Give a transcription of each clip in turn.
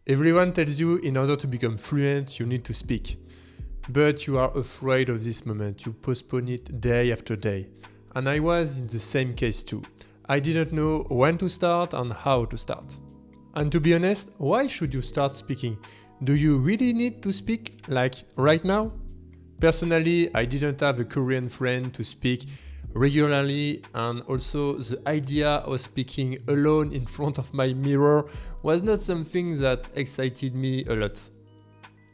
Everyone tells you in order to become fluent, you need to speak. But you are afraid of this moment, you postpone it day after day. And I was in the same case too. I didn't know when to start and how to start. And to be honest, why should you start speaking? Do you really need to speak, like right now? Personally, I didn't have a Korean friend to speak regularly, and also the idea of speaking alone in front of my mirror was not something that excited me a lot.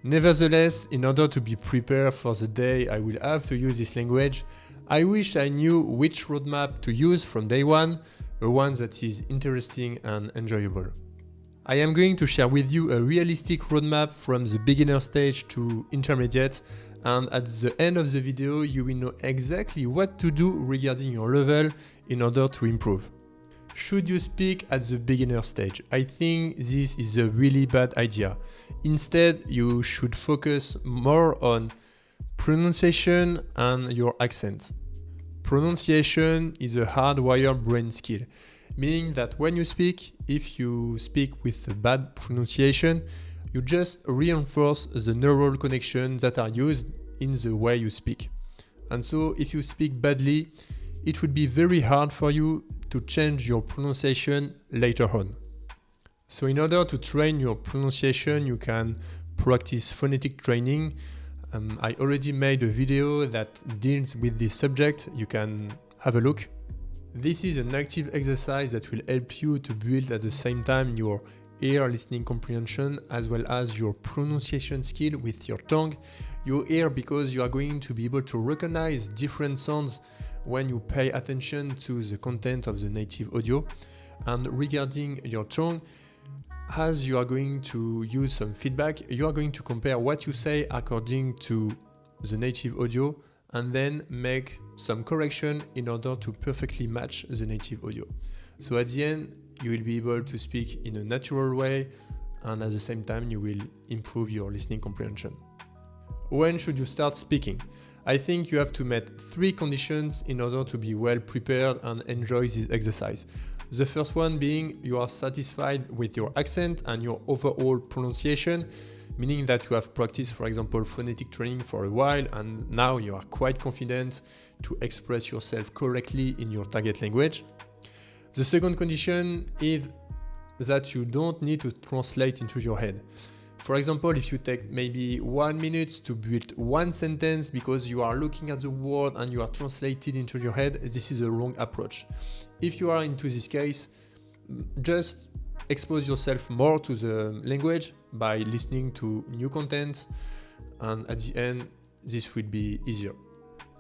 Nevertheless, in order to be prepared for the day I will have to use this language, I wish I knew which roadmap to use from day one, a one that is interesting and enjoyable. I am going to share with you a realistic roadmap from the beginner stage to intermediate, and at the end of the video you will know exactly what to do regarding your level in order to improve. Should you speak at the beginner stage? I think this is a really bad idea. Instead, you should focus more on pronunciation and your accent. Pronunciation is a hardwired brain skill, meaning that when you speak, if you speak with a bad pronunciation, you just reinforce the neural connections that are used in the way you speak. And so if you speak badly, it would be very hard for you to change your pronunciation later on. So in order to train your pronunciation, you can practice phonetic training. I already made a video that deals with this subject. You can have a look. This is an active exercise that will help you to build at the same time your ear listening comprehension as well as your pronunciation skill with your tongue. Your ear, because you are going to be able to recognize different sounds when you pay attention to the content of the native audio. And regarding your tongue, as you are going to use some feedback, you are going to compare what you say according to the native audio and then make some correction in order to perfectly match the native audio. So at the end, you will be able to speak in a natural way, and at the same time, you will improve your listening comprehension. When should you start speaking? I think you have to meet 3 conditions in order to be well prepared and enjoy this exercise. The first one being you are satisfied with your accent and your overall pronunciation, meaning that you have practiced, for example, phonetic training for a while and now you are quite confident to express yourself correctly in your target language. The second condition is that you don't need to translate into your head. For example, if you take maybe 1 minute to build one sentence because you are looking at the word and you are translated into your head, this is a wrong approach. If you are into this case, just expose yourself more to the language by listening to new content, and at the end, this will be easier.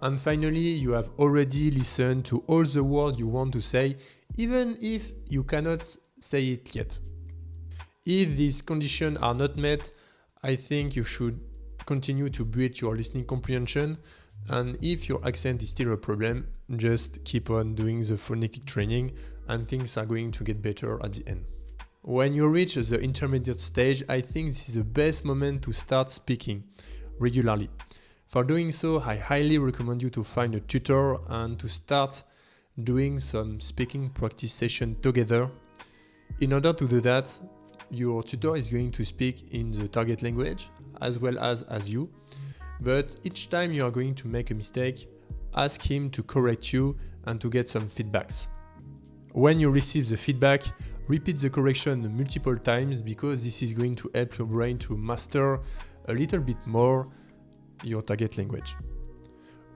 And finally, you have already listened to all the words you want to say, even if you cannot say it yet. If these conditions are not met, I think you should continue to build your listening comprehension, and if your accent is still a problem, just keep on doing the phonetic training and things are going to get better at the end. When you reach the intermediate stage, I think this is the best moment to start speaking regularly. For doing so, I highly recommend you to find a tutor and to start doing some speaking practice session together. In order to do that, your tutor is going to speak in the target language as well as you, but each time you are going to make a mistake, ask him to correct you and to get some feedbacks. When you receive the feedback, repeat the correction multiple times because this is going to help your brain to master a little bit more your target language.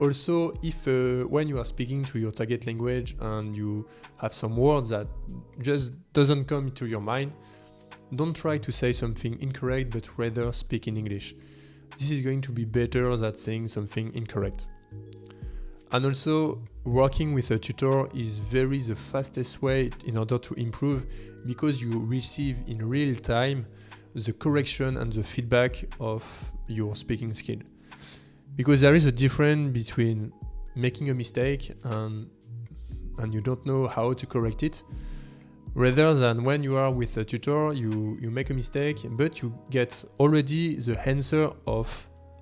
Also, if when you are speaking to your target language and you have some words that just doesn't come into your mind, don't try to say something incorrect, but rather speak in English. This is going to be better than saying something incorrect. And also, working with a tutor is the fastest way in order to improve because you receive in real time the correction and the feedback of your speaking skill. Because there is a difference between making a mistake and you don't know how to correct it, rather than when you are with a tutor, you make a mistake, but you get already the answer of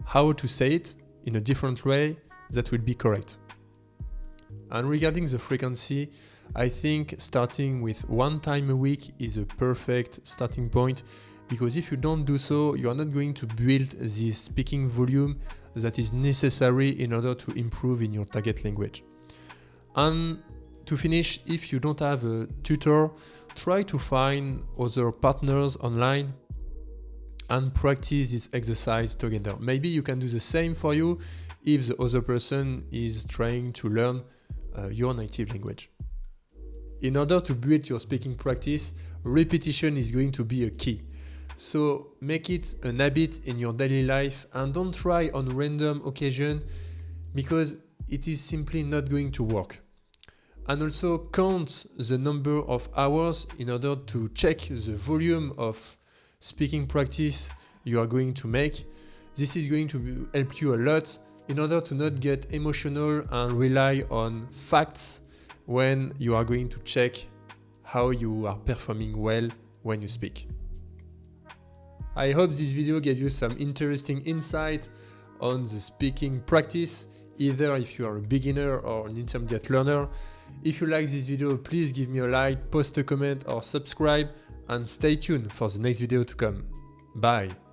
how to say it in a different way that will be correct. And regarding the frequency, I think starting with 1 time a week is a perfect starting point because if you don't do so, you are not going to build this speaking volume that is necessary in order to improve in your target language. And to finish, if you don't have a tutor, try to find other partners online and practice this exercise together. Maybe you can do the same for you if the other person is trying to learn your native language. In order to build your speaking practice, repetition is going to be a key. So make it an habit in your daily life and don't try on random occasion because it is simply not going to work. And also count the number of hours in order to check the volume of speaking practice you are going to make. This is going to help you a lot in order to not get emotional and rely on facts when you are going to check how you are performing well when you speak. I hope this video gave you some interesting insight on the speaking practice, either if you are a beginner or an intermediate learner. If you like this video, please give me a like, post a comment or subscribe, and stay tuned for the next video to come. Bye!